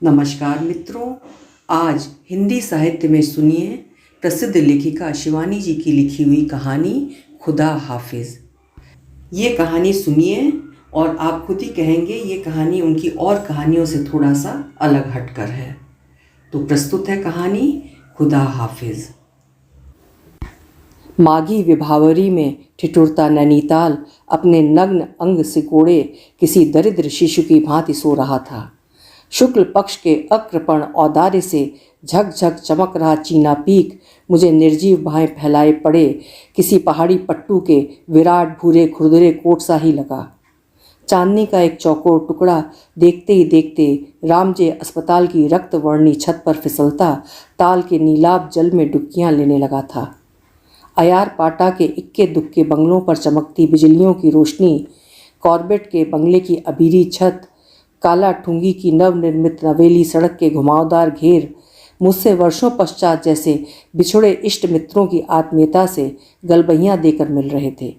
नमस्कार मित्रों, आज हिंदी साहित्य में सुनिए प्रसिद्ध लेखिका शिवानी जी की लिखी हुई कहानी खुदा हाफिज। ये कहानी सुनिए और आप खुद ही कहेंगे ये कहानी उनकी और कहानियों से थोड़ा सा अलग हटकर है। तो प्रस्तुत है कहानी खुदा हाफिज। माघी विभावरी में ठिठुरता नैनीताल अपने नग्न अंग सिकोड़े किसी दरिद्र शिशु की भांति सो रहा था। शुक्ल पक्ष के अकृपण औदार्य से झकझक चमक रहा चीना पीक मुझे निर्जीव भाएं फैलाए पड़े किसी पहाड़ी पट्टू के विराट भूरे खुरदुरे कोट सा ही लगा। चांदनी का एक चौकोर टुकड़ा देखते ही देखते रामजे अस्पताल की रक्तवर्णी छत पर फिसलता ताल के नीलाभ जल में डुबकियां लेने लगा था। अयार पाटा के इक्के दुक्के बंगलों पर चमकती बिजलियों की रोशनी, कॉर्बेट के बंगले की अबीरी छत, काला ठुंगी की नवनिर्मित नवेली सड़क के घुमावदार घेर मुझसे वर्षों पश्चात जैसे बिछुड़े इष्ट मित्रों की आत्मीयता से गलबहियां देकर मिल रहे थे।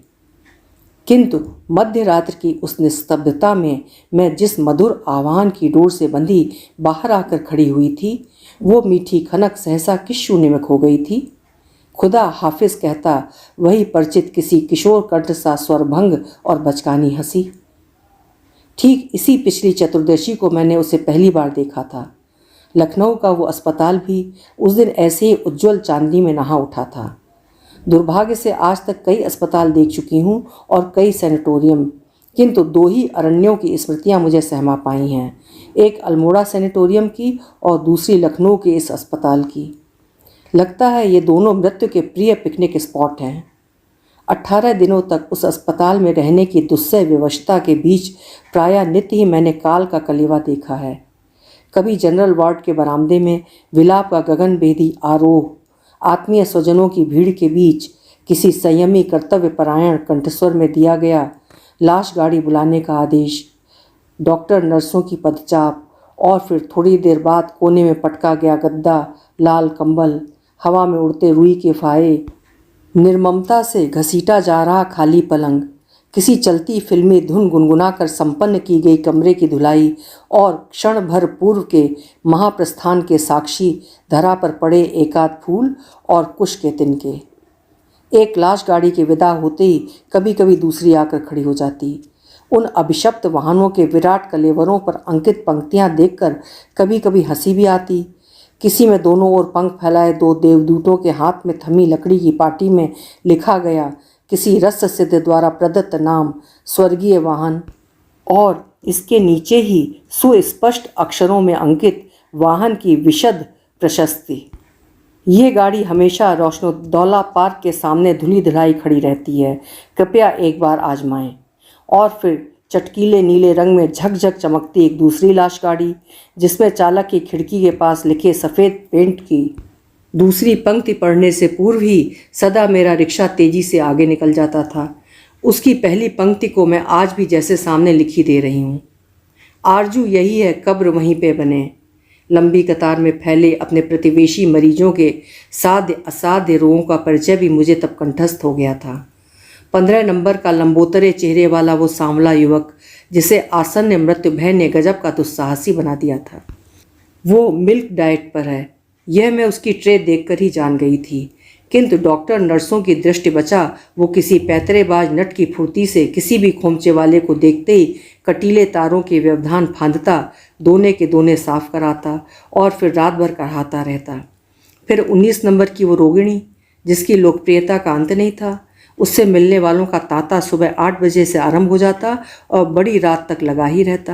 किंतु मध्य रात्र की उस निस्तब्धता में मैं जिस मधुर आह्वान की डोर से बंधी बाहर आकर खड़ी हुई थी, वो मीठी खनक सहसा किस शून्य में खो गई थी। खुदा हाफिज कहता वही परिचित किसी किशोर कंठ सा स्वरभंग और बचकानी हंसी। ठीक इसी पिछली चतुर्दशी को मैंने उसे पहली बार देखा था। लखनऊ का वो अस्पताल भी उस दिन ऐसे ही उज्ज्वल चांदनी में नहा उठा था। दुर्भाग्य से आज तक कई अस्पताल देख चुकी हूँ और कई सैनिटोरियम, किंतु दो ही अरण्यों की स्मृतियाँ मुझे सहमा पाई हैं, एक अल्मोड़ा सैनिटोरियम की और दूसरी लखनऊ के इस अस्पताल की। लगता है ये दोनों मृत्यु के प्रिय पिकनिक स्पॉट हैं। 18 दिनों तक उस अस्पताल में रहने की दुस्सह विवशता के बीच प्रायः नित्य ही मैंने काल का कलेवा देखा है। कभी जनरल वार्ड के बरामदे में विलाप का गगनभेदी आरोह, आत्मीय स्वजनों की भीड़ के बीच किसी संयमी कर्तव्यपरायण कंठस्वर में दिया गया लाश गाड़ी बुलाने का आदेश, डॉक्टर नर्सों की पदचाप और फिर थोड़ी देर बाद कोने में पटका गया गद्दा, लाल कंबल, हवा में उड़ते रुई के फाहे, निर्ममता से घसीटा जा रहा खाली पलंग, किसी चलती फिल्मी धुन गुनगुना कर संपन्न की गई कमरे की धुलाई और क्षण भर पूर्व के महाप्रस्थान के साक्षी धरा पर पड़े एकाध फूल और कुश के तिनके। एक लाश गाड़ी के विदा होते ही कभी कभी दूसरी आकर खड़ी हो जाती। उन अभिशप्त वाहनों के विराट कलेवरों पर अंकित पंक्तियां देखकर कभी कभी हंसी भी आती। किसी में दोनों ओर पंख फैलाए दो देवदूतों के हाथ में थमी लकड़ी की पाटी में लिखा गया किसी रस सिद्ध द्वारा प्रदत्त नाम स्वर्गीय वाहन, और इसके नीचे ही सुस्पष्ट अक्षरों में अंकित वाहन की विशद प्रशस्ति। ये गाड़ी हमेशा रोशनोद्दौला पार्क के सामने धुली धुलाई खड़ी रहती है, कृपया एक बार आजमाएं। और फिर चटकीले नीले रंग में झकझक चमकती एक दूसरी लाश गाड़ी, जिसमें चालक की खिड़की के पास लिखे सफ़ेद पेंट की दूसरी पंक्ति पढ़ने से पूर्व ही सदा मेरा रिक्शा तेजी से आगे निकल जाता था। उसकी पहली पंक्ति को मैं आज भी जैसे सामने लिखी दे रही हूँ। आरजू यही है कब्र वहीं पे बने। लंबी कतार में फैले अपने प्रतिवेशी मरीजों के साध्य असाध्य रोगों का परिचय भी मुझे तब कंठस्थ हो गया था। 15 नंबर का लंबोतरे चेहरे वाला वो सांवला युवक जिसे आसन्न मृत्यु भय ने गजब का दुस्साहसी बना दिया था, वो मिल्क डाइट पर है, यह मैं उसकी ट्रे देखकर ही जान गई थी। किंतु डॉक्टर नर्सों की दृष्टि बचा वो किसी पैतरेबाज नट की फुर्ती से किसी भी खोमचे वाले को देखते ही कटीले तारों के व्यवधान फांदता, दोने के दोने साफ कराता और फिर रात भर कराता रहता। फिर 19 नंबर की वो रोगिणी जिसकी लोकप्रियता का अंत नहीं था, उससे मिलने वालों का तांता सुबह 8 बजे से आरंभ हो जाता और बड़ी रात तक लगा ही रहता।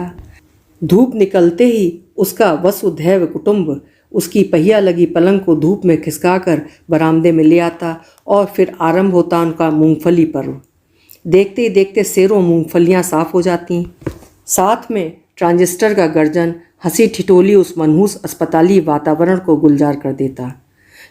धूप निकलते ही उसका वसुधैव कुटुंब उसकी पहिया लगी पलंग को धूप में खिसकाकर बरामदे में ले आता और फिर आरंभ होता उनका मूंगफली पर्व। देखते ही देखते सेरों मूंगफलियां साफ हो जाती, साथ में ट्रांजिस्टर का गर्जन हंसी ठिठोली उस मनहूस अस्पताली वातावरण को गुलजार कर देता।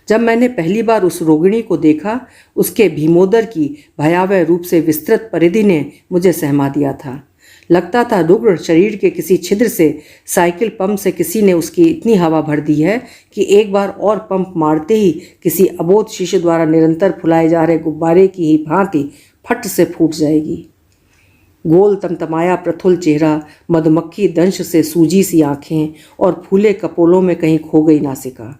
जब मैंने पहली बार उस रोगिणी को देखा, उसके भीमोदर की भयावह रूप से विस्तृत परिधि ने मुझे सहमा दिया था। लगता था रुग्ण शरीर के किसी छिद्र से साइकिल पंप से किसी ने उसकी इतनी हवा भर दी है कि एक बार और पंप मारते ही किसी अबोध शिशु द्वारा निरंतर फुलाए जा रहे गुब्बारे की ही भांति फट से फूट जाएगी। गोल तमतमाया प्रफुल्ल चेहरा, मधुमक्खी दंश से सूजी सी आंखें और फूले कपोलों में कहीं खो गई नासिका।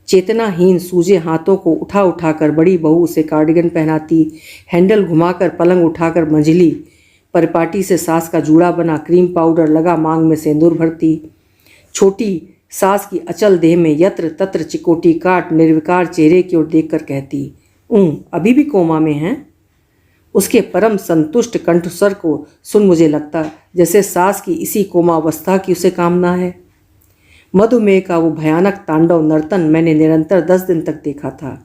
चेतनाहीन सूजे हाथों को उठा उठाकर बड़ी बहू उसे कार्डिगन पहनाती, हैंडल घुमाकर पलंग उठाकर मंझली परिपाटी से सास का जूड़ा बना क्रीम पाउडर लगा मांग में सिंदूर भरती। छोटी सास की अचल देह में यत्र तत्र चिकोटी काट निर्विकार चेहरे की ओर देखकर कहती, अभी भी कोमा में हैं। उसके परम संतुष्ट कंठस्वर को सुन मुझे लगता जैसे सास की इसी कोमावस्था की उसे कामना है। मधुमेह का वो भयानक तांडव नर्तन मैंने निरंतर 10 दिन तक देखा था।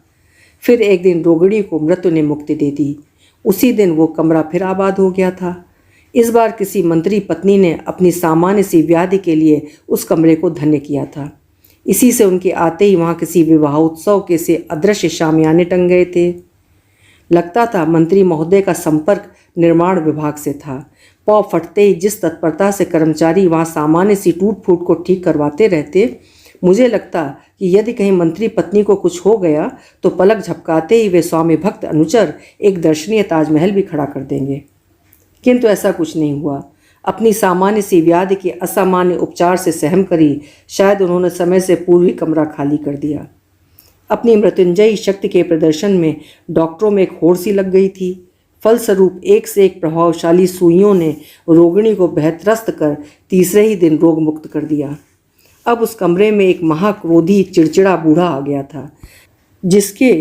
फिर एक दिन रोगिणी को मृत्यु ने मुक्ति दे दी। उसी दिन वो कमरा फिर आबाद हो गया था। इस बार किसी मंत्री पत्नी ने अपनी सामान्य सी व्याधि के लिए उस कमरे को धन्य किया था। इसी से उनके आते ही वहाँ किसी विवाहोत्सव के से अदृश्य शामियाने टंग गए थे। लगता था मंत्री महोदय का संपर्क निर्माण विभाग से था। पौ फटते ही जिस तत्परता से कर्मचारी वहाँ सामान्य सी टूट फूट को ठीक करवाते रहते, मुझे लगता कि यदि कहीं मंत्री पत्नी को कुछ हो गया तो पलक झपकाते ही वे स्वामी भक्त अनुचर एक दर्शनीय ताजमहल भी खड़ा कर देंगे। किंतु ऐसा कुछ नहीं हुआ। अपनी सामान्य सी व्याधि के असामान्य उपचार से सहम करी शायद उन्होंने समय से पूर्व ही कमरा खाली कर दिया। अपनी मृत्युंजयी शक्ति के प्रदर्शन में डॉक्टरों में एक होड़ सी लग गई थी। फलस्वरूप एक से एक प्रभावशाली सुइयों ने रोगिणी को बेहतरस्त कर तीसरे ही दिन रोग मुक्त कर दिया। अब उस कमरे में एक महाक्रोधी चिड़चिड़ा बूढ़ा आ गया था, जिसके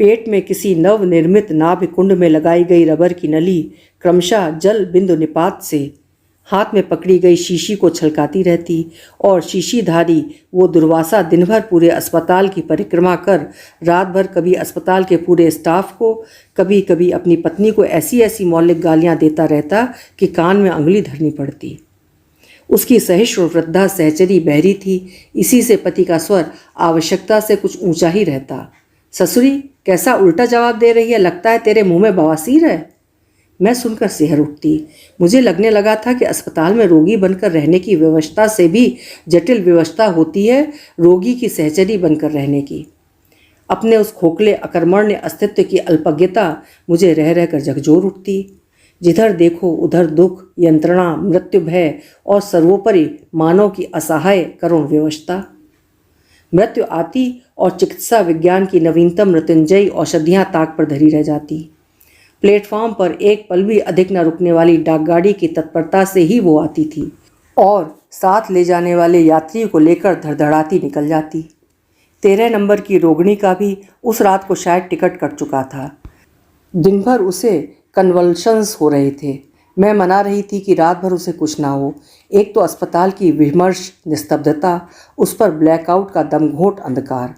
पेट में किसी नवनिर्मित नाभि कुंड में लगाई गई रबर की नली क्रमशः जल बिंदु निपात से हाथ में पकड़ी गई शीशी को छलकाती रहती और शीशीधारी वो दुर्वासा दिन भर पूरे अस्पताल की परिक्रमा कर रात भर कभी अस्पताल के पूरे स्टाफ को, कभी कभी अपनी पत्नी को ऐसी ऐसी मौलिक गालियां देता रहता कि कान में अंगुली धरनी पड़ती। उसकी सहिष्णु वृद्धा सहचरी बहरी थी। इसी से पति का स्वर आवश्यकता से कुछ ऊंचा ही रहता। ससुरी, कैसा उल्टा जवाब दे रही है, लगता है तेरे मुंह में बवासीर है। मैं सुनकर सिहर उठती। मुझे लगने लगा था कि अस्पताल में रोगी बनकर रहने की व्यवस्था से भी जटिल व्यवस्था होती है रोगी की सहचरी बनकर रहने की। अपने उस खोखले अकर्मण्य अस्तित्व की अल्पज्ञता मुझे रह रहकर झकझोर उठती। जिधर देखो उधर दुख, यंत्रणा, मृत्यु भय और सर्वोपरि मानव की असहाय करुण व्यवस्था। मृत्यु आती और चिकित्सा विज्ञान की नवीनतम मृत्युंजयी औषधियाँ ताक पर धरी रह जाती। प्लेटफॉर्म पर एक पल भी अधिक न रुकने वाली डाकगाड़ी की तत्परता से ही वो आती थी और साथ ले जाने वाले यात्री को लेकर धड़धड़ाती निकल जाती। 13 नंबर की रोगिणी का भी उस रात को शायद टिकट कट चुका था। दिन भर उसे कन्वल्शंस हो रहे थे। मैं मना रही थी कि रात भर उसे कुछ ना हो। एक तो अस्पताल की विमर्श निस्तब्धता, उस पर ब्लैकआउट का दमघोंट अंधकार,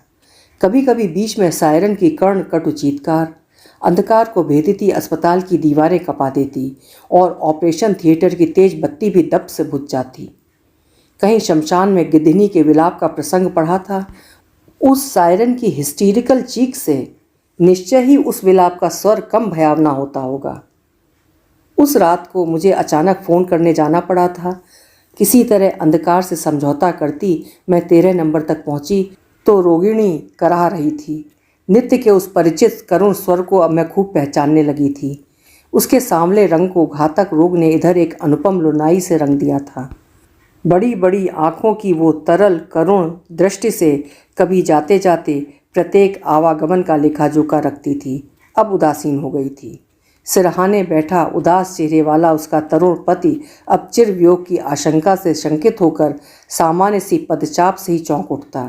कभी कभी बीच में सायरन की कर्ण कटु चीत्कार, अंधकार को भेदती अस्पताल की दीवारें कपा देती और ऑपरेशन थिएटर की तेज बत्ती भी दब से बुझ जाती। कहीं शमशान में गिद्धनी के विलाप का प्रसंग पढ़ा था। उस सायरन की हिस्टीरिकल चीख से निश्चय ही उस विलाप का स्वर कम भयावना होता होगा। उस रात को मुझे अचानक फ़ोन करने जाना पड़ा था। किसी तरह अंधकार से समझौता करती मैं 13 नंबर तक पहुंची तो रोगिणी कराह रही थी। नित्य के उस परिचित करुण स्वर को अब मैं खूब पहचानने लगी थी। उसके सांवले रंग को घातक रोग ने इधर एक अनुपम लुनाई से रंग दिया था। बड़ी बड़ी आँखों की वो तरल करुण दृष्टि से कभी जाते जाते प्रत्येक आवागमन का लेखा जोखा रखती थी। अब उदासीन हो गई थी। सिरहाने बैठा उदास चेहरे वाला उसका तरुण पति अब चिरवियोग की आशंका से शंकित होकर सामान्य सी पदचाप से ही चौंक उठता।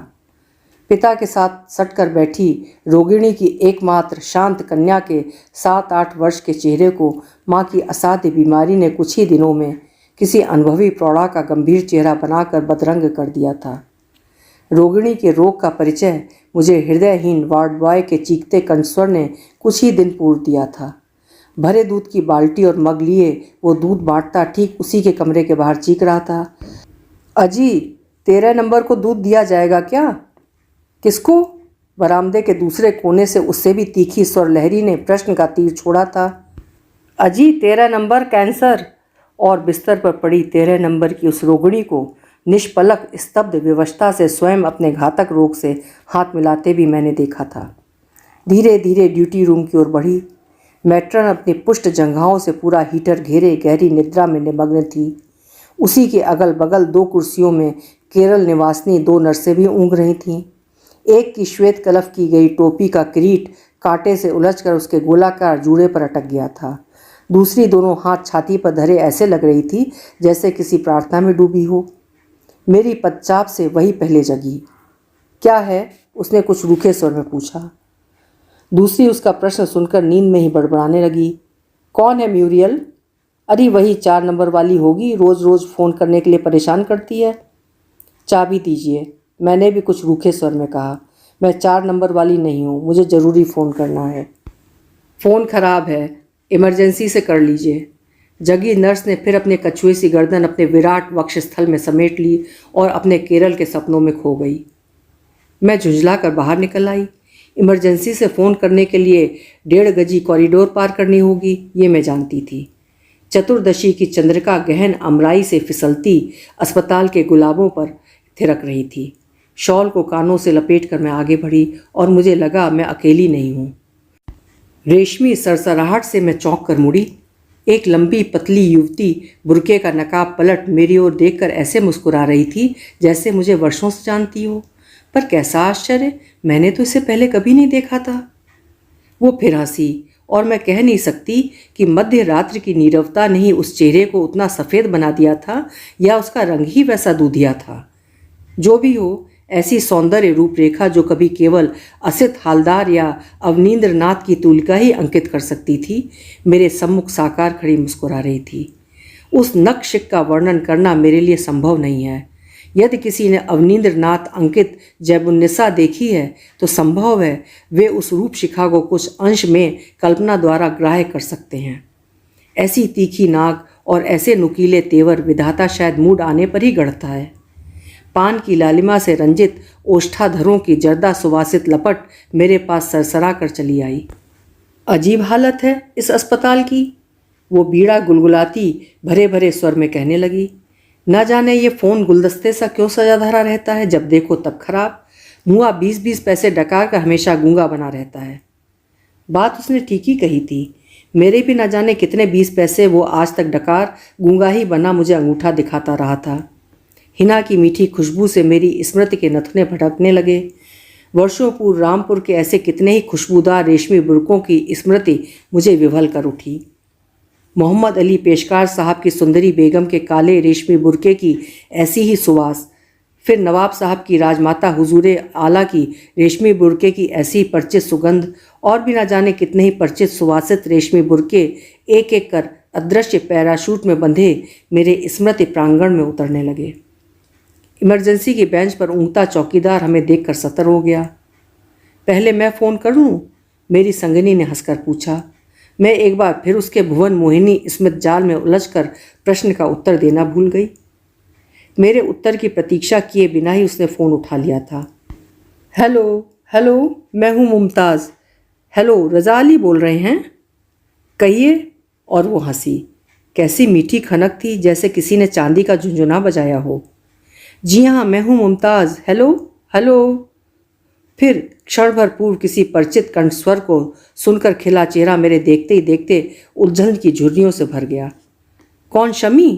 पिता के साथ सटकर बैठी रोगिणी की एकमात्र शांत कन्या के 7-8 वर्ष के चेहरे को माँ की असाध्य बीमारी ने कुछ ही दिनों में किसी अनुभवी प्रौढ़ा का गंभीर चेहरा बनाकर बदरंग कर दिया था। रोगिणी के रोग का परिचय मुझे हृदयहीन वार्ड बॉय के चीखते कंठस्वर ने कुछ ही दिन पूर्व दिया था। भरे दूध की बाल्टी और मग लिए वो दूध बांटता ठीक उसी के कमरे के बाहर चीख रहा था, अजी 13 नंबर को दूध दिया जाएगा क्या? किसको? बरामदे के दूसरे कोने से उससे भी तीखी स्वर लहरी ने प्रश्न का तीर छोड़ा था। अजी 13 नंबर कैंसर। और बिस्तर पर पड़ी 13 नंबर की उस रोगिणी को निष्पलक स्तब्ध विवशता से स्वयं अपने घातक रोग से हाथ मिलाते भी मैंने देखा था। धीरे धीरे ड्यूटी रूम की ओर बढ़ी। मैट्रन अपनी पुष्ट जंघाओं से पूरा हीटर घेरे गहरी निद्रा में निमग्न थी। उसी के अगल बगल 2 कुर्सियों में केरल निवासिनी 2 नर्सें भी ऊँघ रही थीं। एक की श्वेत कलफ की गई टोपी का किरीट कांटे से उलझकर उसके गोलाकार जूड़े पर अटक गया था। दूसरी दोनों हाथ छाती पर धरे ऐसे लग रही थी जैसे किसी प्रार्थना में डूबी हो। मेरी पदचाप से वही पहले जगी। क्या है? उसने कुछ रूखे स्वर में पूछा। दूसरी उसका प्रश्न सुनकर नींद में ही बड़बड़ाने लगी। कौन है म्यूरियल? अरे वही 4 नंबर वाली होगी, रोज़ रोज़ फ़ोन करने के लिए परेशान करती है। चाबी दीजिए, मैंने भी कुछ रूखे स्वर में कहा। मैं 4 नंबर वाली नहीं हूँ, मुझे ज़रूरी फ़ोन करना है। फ़ोन ख़राब है, इमरजेंसी से कर लीजिए। जगी नर्स ने फिर अपने कछुए सी गर्दन अपने विराट वक्षस्थल में समेट ली और अपने केरल के सपनों में खो गई। मैं झुंझला कर बाहर निकल आई। इमरजेंसी से फ़ोन करने के लिए 1.5 गजी कॉरिडोर पार करनी होगी, ये मैं जानती थी। चतुर्दशी की चंद्रिका गहन अमराई से फिसलती अस्पताल के गुलाबों पर थिरक रही थी। शॉल को कानों से लपेट कर मैं आगे बढ़ी और मुझे लगा मैं अकेली नहीं हूँ। रेशमी सरसराहट से मैं चौंक कर मुड़ी। एक लंबी पतली युवती बुर्के का नकाब पलट मेरी ओर देखकर ऐसे मुस्कुरा रही थी जैसे मुझे वर्षों से जानती हो। पर कैसा आश्चर्य, मैंने तो इसे पहले कभी नहीं देखा था। वो फिर हंसी और मैं कह नहीं सकती कि मध्य रात्रि की नीरवता ने ही उस चेहरे को उतना सफ़ेद बना दिया था या उसका रंग ही वैसा दूधिया था। जो भी हो, ऐसी सौंदर्य रूपरेखा जो कभी केवल असित हालदार या अवनींद्रनाथ की तुलिका ही अंकित कर सकती थी, मेरे सम्मुख साकार खड़ी मुस्कुरा रही थी। उस नक्शिक का वर्णन करना मेरे लिए संभव नहीं है। यदि किसी ने अवनींद्रनाथ अंकित जैबुन्निसा देखी है तो संभव है वे उस रूप शिखा को कुछ अंश में कल्पना द्वारा ग्राह्य कर सकते हैं। ऐसी तीखी नाक और ऐसे नुकीले तेवर विधाता शायद मूड आने पर ही गढ़ता है। पान की लालिमा से रंजित ओष्ठाधरों की जर्दा सुवासित लपट मेरे पास सरसरा कर चली आई। अजीब हालत है इस अस्पताल की, वो बीड़ा गुलगुलाती भरे भरे स्वर में कहने लगी। न जाने ये फ़ोन गुलदस्ते सा क्यों सजा धरा रहता है, जब देखो तब खराब। मुआ 20-20 पैसे डकार कर हमेशा गूंगा बना रहता है। बात उसने ठीक ही कही थी। मेरे भी न जाने कितने 20 पैसे वो आज तक डकार गूंगा ही बना मुझे अंगूठा दिखाता रहा था। हिना की मीठी खुशबू से मेरी स्मृति के नथुने भटकने लगे। वर्षों पूर्व रामपुर के ऐसे कितने ही खुशबूदार रेशमी बुर्कों की स्मृति मुझे विभल कर उठी। मोहम्मद अली पेशकार साहब की सुंदरी बेगम के काले रेशमी बुर्के की ऐसी ही सुवास, फिर नवाब साहब की राजमाता हुजूरे आला की रेशमी बुर्के की ऐसी परिचित सुगंध और भी न जाने कितने ही परिचित सुवासित रेशमी बुर्के एक एक कर अदृश्य पैराशूट में बंधे मेरे स्मृति प्रांगण में उतरने लगे। इमरजेंसी की बेंच पर ऊँगता चौकीदार हमें देखकर सतर हो गया। पहले मैं फ़ोन कर लूँ? मेरी संगनी ने हंसकर पूछा। मैं एक बार फिर उसके भुवन मोहिनी स्मित जाल में उलझकर प्रश्न का उत्तर देना भूल गई। मेरे उत्तर की प्रतीक्षा किए बिना ही उसने फ़ोन उठा लिया था। हेलो हेलो, मैं हूँ मुमताज़। हेलो, रज़ा अली बोल रहे हैं? कहिए। और वो हंसी, कैसी मीठी खनक थी जैसे किसी ने चांदी का झुंझुना बजाया हो। जी हाँ, मैं हूँ मुमताज़। Hello hello. फिर क्षण भर पूर्व किसी परिचित कंठस्वर को सुनकर खिला चेहरा मेरे देखते ही देखते उलझन की झुर्रियों से भर गया। कौन, शमी?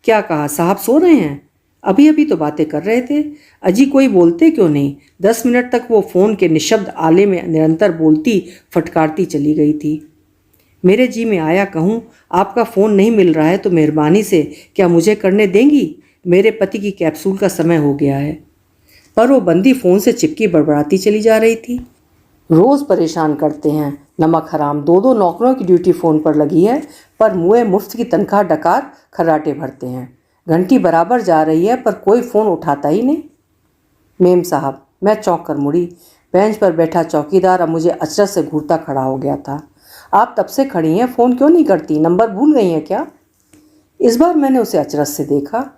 क्या कहा? साहब सो रहे हैं? अभी अभी तो बातें कर रहे थे। अजी कोई बोलते क्यों नहीं? 10 मिनट तक वो फ़ोन के निशब्द आले में निरंतर बोलती फटकारती चली गई थी। मेरे जी में आया कहूँ, आपका फ़ोन नहीं मिल रहा है तो मेहरबानी से क्या मुझे करने देंगी? मेरे पति की कैप्सूल का समय हो गया है। पर वो बंदी फ़ोन से चिपकी बड़बड़ाती चली जा रही थी। रोज़ परेशान करते हैं, नमक हराम। 2-2 नौकरों की ड्यूटी फ़ोन पर लगी है, पर मुँह मुफ्त की तनख्वाह डकार खर्राटे भरते हैं। घंटी बराबर जा रही है पर कोई फ़ोन उठाता ही नहीं। मेम साहब, मैं चौंक कर मुड़ी। बेंच पर बैठा चौकीदार अब मुझे अचरज से घूरता खड़ा हो गया था। आप तब से खड़ी हैं, फ़ोन क्यों नहीं करती? नंबर भूल गई हैं क्या? इस बार मैंने उसे अचरज से देखा।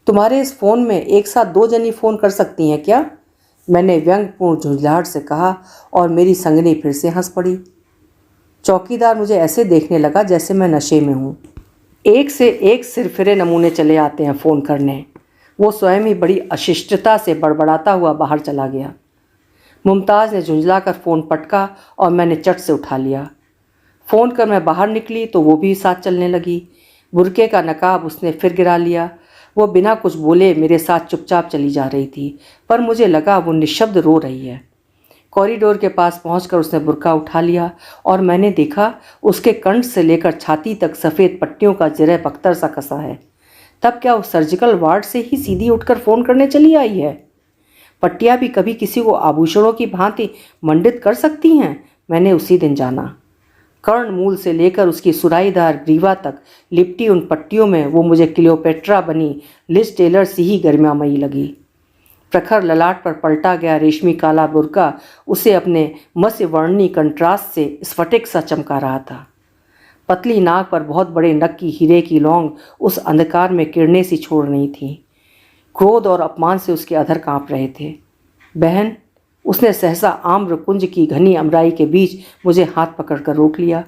तुम्हारे इस फ़ोन में एक साथ 2 जनी फ़ोन कर सकती हैं क्या? मैंने व्यंग्यपूर्ण झुंझलाहट से कहा और मेरी संगनी फिर से हंस पड़ी। चौकीदार मुझे ऐसे देखने लगा जैसे मैं नशे में हूँ। एक से एक सिरफिरे नमूने चले आते हैं फ़ोन करने। वो स्वयं ही बड़ी अशिष्टता से बड़बड़ाता हुआ बाहर चला गया। मुमताज़ ने झुंझला कर फ़ोन पटका और मैंने चट से उठा लिया। फ़ोन कर मैं बाहर निकली तो वो भी साथ चलने लगी। बुर्के का नकाब उसने फिर गिरा लिया। वो बिना कुछ बोले मेरे साथ चुपचाप चली जा रही थी, पर मुझे लगा वो निशब्द रो रही है। कॉरिडोर के पास पहुंचकर उसने बुर्का उठा लिया और मैंने देखा उसके कंठ से लेकर छाती तक सफ़ेद पट्टियों का जिरह पख्तर सा कसा है। तब क्या उस सर्जिकल वार्ड से ही सीधी उठकर फ़ोन करने चली आई है? पट्टियाँ भी कभी किसी को आभूषणों की भांति मंडित कर सकती हैं, मैंने उसी दिन जाना। कर्ण मूल से लेकर उसकी सुराहीदार ग्रीवा तक लिपटी उन पट्टियों में वो मुझे क्लियोपेट्रा बनी लिज टेलर सी ही गरिमामयी लगी। प्रखर ललाट पर पलटा गया रेशमी काला बुर्का उसे अपने मत्स्य वर्णी कंट्रास्ट से स्फटिक सा चमका रहा था। पतली नाक पर बहुत बड़े नग की हीरे की लौंग उस अंधकार में किरणें सी छोड़ रही थी। क्रोध और अपमान से उसके अधर कांप रहे थे। बहन, उसने सहसा आम्र कुंज की घनी अमराई के बीच मुझे हाथ पकड़कर रोक लिया।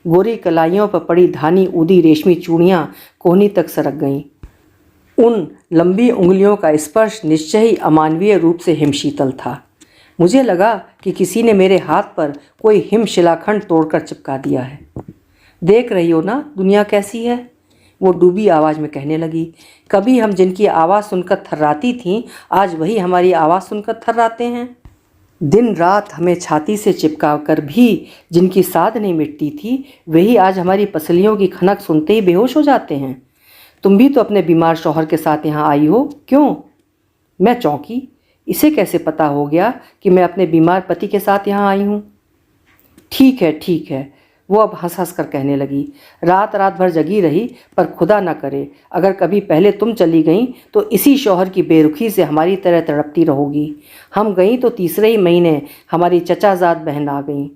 गोरी कलाइयों पर पड़ी धानी ऊदी रेशमी चूड़ियाँ कोहनी तक सरक गईं। उन लंबी उंगलियों का स्पर्श निश्चय ही अमानवीय रूप से हिमशीतल था। मुझे लगा कि किसी ने मेरे हाथ पर कोई हिम शिलाखंड तोड़कर चिपका दिया है। देख रही हो ना दुनिया कैसी है, वो डूबी आवाज़ में कहने लगी। कभी हम जिनकी आवाज़ सुनकर थर्राती थीं, आज वही हमारी आवाज़ सुनकर थर्राते हैं। दिन रात हमें छाती से चिपका कर भी जिनकी साध नहीं मिटती थी, वही आज हमारी पसलियों की खनक सुनते ही बेहोश हो जाते हैं। तुम भी तो अपने बीमार शौहर के साथ यहाँ आई हो, क्यों? मैं चौंकी। इसे कैसे पता हो गया कि मैं अपने बीमार पति के साथ यहाँ आई हूँ? ठीक है, ठीक है, वो अब हंस हंस कर कहने लगी। रात रात भर जगी रही, पर खुदा न करे अगर कभी पहले तुम चली गईं तो इसी शौहर की बेरुखी से हमारी तरह तड़पती रहोगी। हम गईं तो तीसरे ही महीने हमारी चचाजाद बहन आ गईं।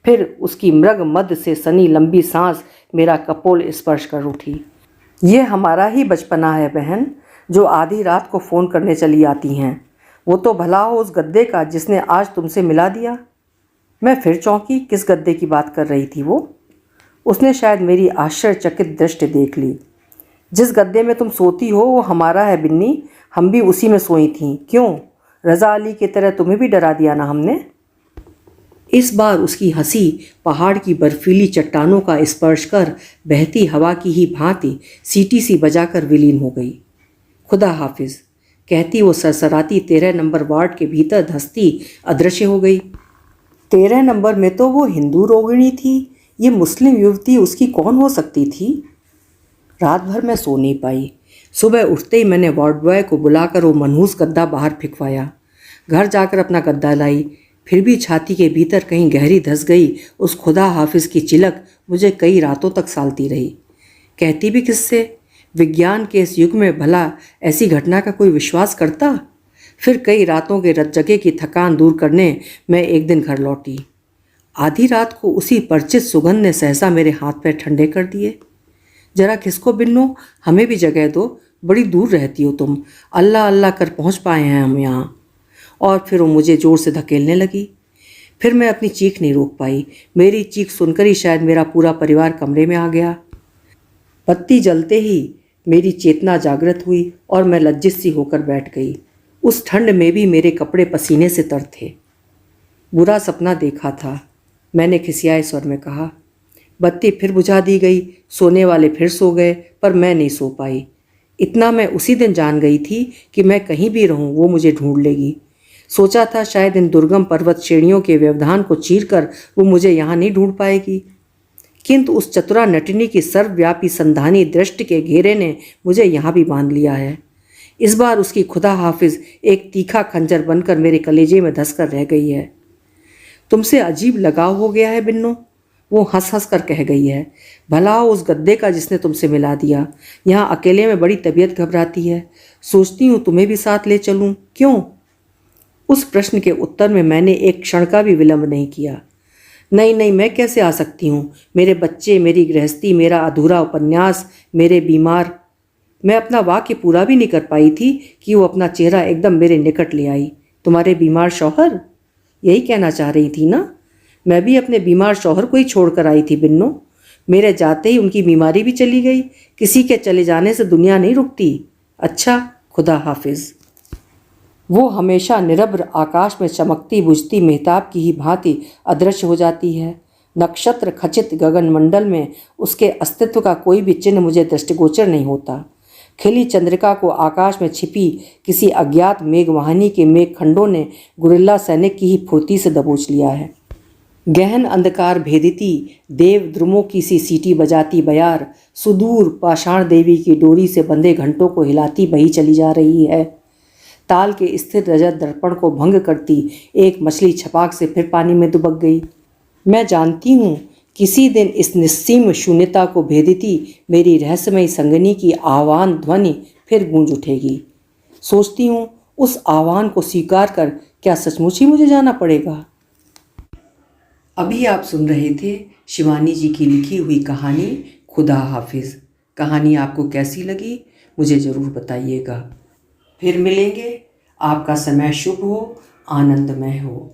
फिर उसकी मृग मद से सनी लंबी सांस मेरा कपोल स्पर्श कर उठी। ये हमारा ही बचपना है बहन, जो आधी रात को फ़ोन करने चली आती हैं। वो तो भला हो उस गद्दे का जिसने आज तुमसे मिला दिया। मैं फिर चौंकी। किस गद्दे की बात कर रही थी वो? उसने शायद मेरी आश्चर्यचकित दृष्टि देख ली। जिस गद्दे में तुम सोती हो वो हमारा है बिन्नी, हम भी उसी में सोई थीं। क्यों, रज़ा अली की तरह तुम्हें भी डरा दिया ना हमने? इस बार उसकी हंसी पहाड़ की बर्फीली चट्टानों का स्पर्श कर बहती हवा की ही भांति सीटी सी बजाकर विलीन हो गई। खुदा हाफिज, कहती वो सरसराती 13 नंबर वार्ड के भीतर धंसती अदृश्य हो गई। 13 नंबर में तो वो हिंदू रोगिणी थी, ये मुस्लिम युवती उसकी कौन हो सकती थी? रात भर मैं सो नहीं पाई। सुबह उठते ही मैंने वार्ड बॉय को बुलाकर वो मनहूस गद्दा बाहर फिकवाया। घर जाकर अपना गद्दा लाई, फिर भी छाती के भीतर कहीं गहरी धंस गई उस खुदा हाफिज की चिलक मुझे कई रातों तक सालती रही। कहती भी किससे? विज्ञान के इस युग में भला ऐसी घटना का कोई विश्वास करता? फिर कई रातों के रतजगे की थकान दूर करने मैं एक दिन घर लौटी। आधी रात को उसी परिचित सुगंध ने सहसा मेरे हाथ पैर ठंडे कर दिए। जरा किसको बिन्नो, हमें भी जगह दो, बड़ी दूर रहती हो तुम, अल्लाह अल्लाह कर पहुंच पाए हैं हम यहाँ। और फिर वो मुझे जोर से धकेलने लगी। फिर मैं अपनी चीख नहीं रोक पाई। मेरी चीख सुनकर ही शायद मेरा पूरा परिवार कमरे में आ गया। बत्ती जलते ही मेरी चेतना जागृत हुई और मैं लज्जित सी होकर बैठ गई। उस ठंड में भी मेरे कपड़े पसीने से तर थे। बुरा सपना देखा था, मैंने खिसियाए स्वर में कहा। बत्ती फिर बुझा दी गई। सोने वाले फिर सो गए, पर मैं नहीं सो पाई। इतना मैं उसी दिन जान गई थी कि मैं कहीं भी रहूं वो मुझे ढूंढ लेगी। सोचा था शायद इन दुर्गम पर्वत श्रेणियों के व्यवधान को चीरकर वो मुझे यहाँ नहीं ढूंढ पाएगी, किंतु उस चतुरा नटिनी की सर्वव्यापी संधानी दृष्टि के घेरे ने मुझे यहाँ भी बांध लिया है। इस बार उसकी खुदा हाफिज एक तीखा खंजर बनकर मेरे कलेजे में धंसकर रह गई है। तुमसे अजीब लगाव हो गया है बिन्नो, वो हंस हंस कर कह गई है। भला उस गद्दे का जिसने तुमसे मिला दिया। यहाँ अकेले में बड़ी तबीयत घबराती है, सोचती हूँ तुम्हें भी साथ ले चलूँ। क्यों? उस प्रश्न के उत्तर में मैंने एक क्षण का भी विलंब नहीं किया। नहीं नहीं, मैं कैसे आ सकती हूँ? मेरे बच्चे, मेरी गृहस्थी, मेरा अधूरा उपन्यास, मेरे बीमार। मैं अपना वाक्य पूरा भी नहीं कर पाई थी कि वो अपना चेहरा एकदम मेरे निकट ले आई। तुम्हारे बीमार शौहर? यही कहना चाह रही थी ना? मैं भी अपने बीमार शौहर को ही छोड़ कर आई थी बिन्नो। मेरे जाते ही उनकी बीमारी भी चली गई। किसी के चले जाने से दुनिया नहीं रुकती। अच्छा, खुदा हाफिज। वो हमेशा निरभ्र आकाश में चमकती बुझती मेहताब की ही भांति अदृश्य हो जाती है। नक्षत्र खचित गगनमंडल में उसके अस्तित्व का कोई भी चिन्ह मुझे दृष्टिगोचर नहीं होता। खिली चंद्रिका को आकाश में छिपी किसी अज्ञात मेघवाहिनी के मेघखंडों ने गुरिल्ला सैनिक की ही फुर्ती से दबोच लिया है। गहन अंधकार भेदिती देव द्रुमों की सी सीटी बजाती बयार सुदूर पाषाण देवी की डोरी से बंधे घंटों को हिलाती बही चली जा रही है। ताल के स्थिर रजत दर्पण को भंग करती एक मछली छपाक से फिर पानी में दुबक गई। मैं जानती हूँ किसी दिन इस निस्सीम शून्यता को भेदिती मेरी रहस्यमयी संगनी की आह्वान ध्वनि फिर गूंज उठेगी। सोचती हूँ उस आह्वान को स्वीकार कर क्या सचमुच ही मुझे जाना पड़ेगा। अभी आप सुन रहे थे शिवानी जी की लिखी हुई कहानी खुदा हाफिज़। कहानी आपको कैसी लगी मुझे ज़रूर बताइएगा। फिर मिलेंगे। आपका समय शुभ हो, आनंदमय हो।